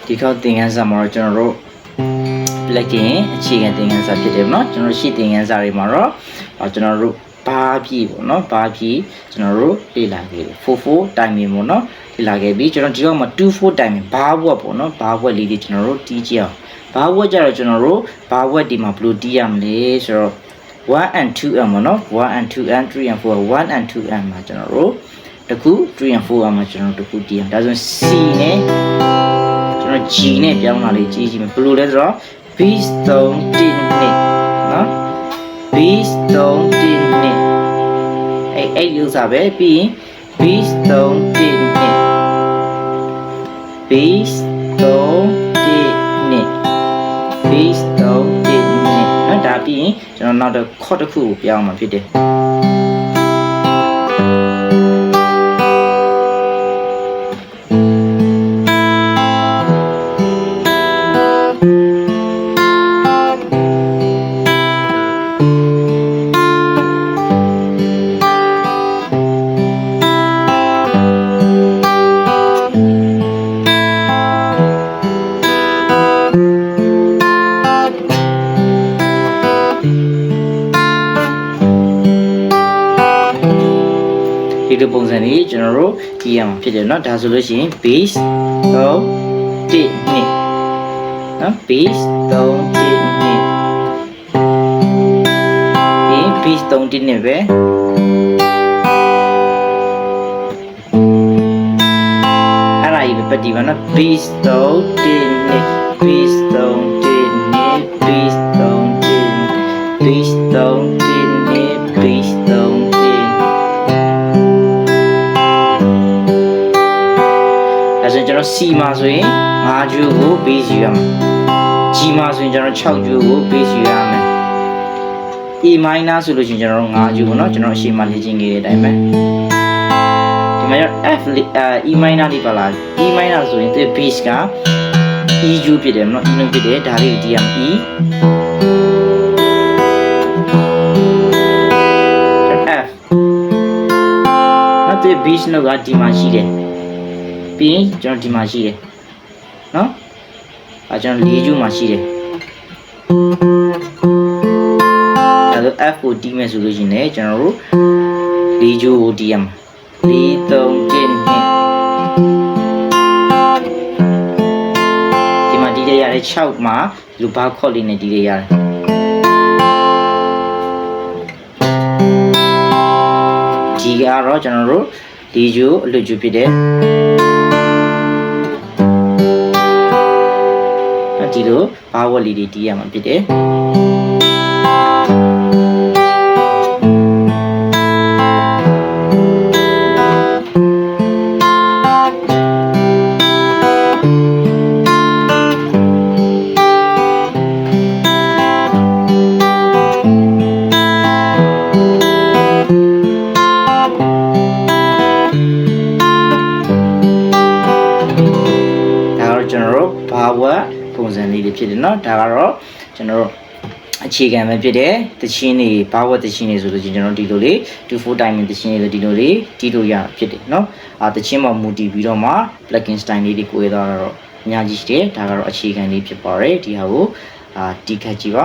ဒီခေါက်သင်ခန်းစာမှာတော့ကျွန်တော်တို့plugin အခြေခံသင်ခန်းစာဖြစ်တယ်เนาะကျွန်တော်ရှိသင်ခန်းစာတွေမှာတော့ကျွန်တော်တို့ဘာပြည့်ပေါ့เนาะဘာပြည့်ကျွန်တော်တို့လေ့လာခဲ့တယ်44 timing ပေါ့เนาะလေ့လာခဲ့ပြီးကျွန်တော်ဒီတော့မှာ24 timing ဘာဝက်ပေါ့เนาะဘာဝက်လေးတွေကျွန်တော်တို့တီးကြအောင်ဘာဝက်ကြတော့ကျွန်တော်တို့ဘာဝက်ဒီမှာဘယ်လိုတီးရမလဲဆိုတော့1 and 2m ပေါ့เนาะ1 and 2m 3 and 4 1 and 2m မှာကျွန်တော်တို့တခု3 and 4m မှာကျွန်တော်တို့တခုတီးအောင်ဒါဆို C နဲ့ကျွန်တော် G နဲ့ပြောင်းလာလေးကြည့်ကြည့်မယ်ဘယ်လိုလဲဆိုတော့ beat 3 tin နဲ့နော် beat 3 tin နဲ့အဲ့ဥစားပဲပြီးရင် beat 3 tin နဲ့ beat 3 tin နဲ့ beat 3 tin နဲ့နော်ဒါပြီးရင်ကျွန်တော်နောက်တစ်ခေါက်တစ်ခုကိုပြောင်းမှာဖြစ်တယ်ဒီလိုပုံစံလေးကျွန်တော်တို့ကြည့်ရမှာဖြစ်တယ်เนาะဒါဆိုလို့ရှိရင် base 3 1 2เนาะ base 3 1 2ဒီ base 3 1 2ပဲအဲ့ဒါကြီးပဲပတ်ဒီပါเนาะ base 3 1 2 base 3 1 2 base 3 1 base 3 1 2 base 3ကျွန်တော် C မှာဆိုရင်5ကျူကို base ယူရမယ် G မှာဆိုရင်ကျွန်တော်6ကျူကို base ယူရမယ် E minor ဆိုလို့ရှိရင်ကျွန်တော်5ကျူပေါ့နော်ကျွန်တော်အရှိမလေ့ကျင့်ခဲ့တဲ့အတိုင်းပဲဒီမှာကျ F E minor လေးပါလား E minor ဆိုရင်ဒီ base က E ကျူဖြစ်တယ်နော် E လုံးဖြစ်တယ်ဒါလေးကိုကြည့်ရမယ် E F နောက်ဒီ base နောက်ကဒီမှာရှိတယ်ပြီးရင်ကျွန်တော်ဒီမှာရှိတယ်เนาะကျွန်တော်4ကျူးမှာရှိတယ်အဲဒါ F ကိုတီးမယ်ဆိုလို့ရှိရင်လည်းကျွန်တော်တို့4ကျူးကိုတီးရမှာ4 3 1 2ဒီမှာတီးရရတယ်6မှာလူဘာခေါ့လေးနဲ့တီးရရတယ်ဒီကတော့ကျွန်တော်တို့4ကျူးအလွတ်ကျူးဖြစ်တယ်ဒီလိုဘာဝက်လေးတွေတီးရမှာဖြစ်တယ်ကျွန်တော်တို့ဘာဝက်ပုံစံလေးတွေဖြစ်တယ်เนาะဒါကတော့ကျွန်တော်တို့အခြေခံပဲဖြစ်တယ်တချင်းတွေဘာဝတ်တချင်းတွေဆိုလို့ကျွန်တော်တို့ဒီလိုလေး24 timing တချင်းတွေဒီလိုလေးတီးလို့ရဖြစ်တယ်เนาะတချင်းမှာမူတည်ပြီးတော့မှ plugin style လေးတွေကိုရတော့အများကြီးရှိတယ်ဒါကတော့အခြေခံလေးဖြစ်ပါတယ်ဒီဟာကိုတီးခတ်ကြည့်ပါ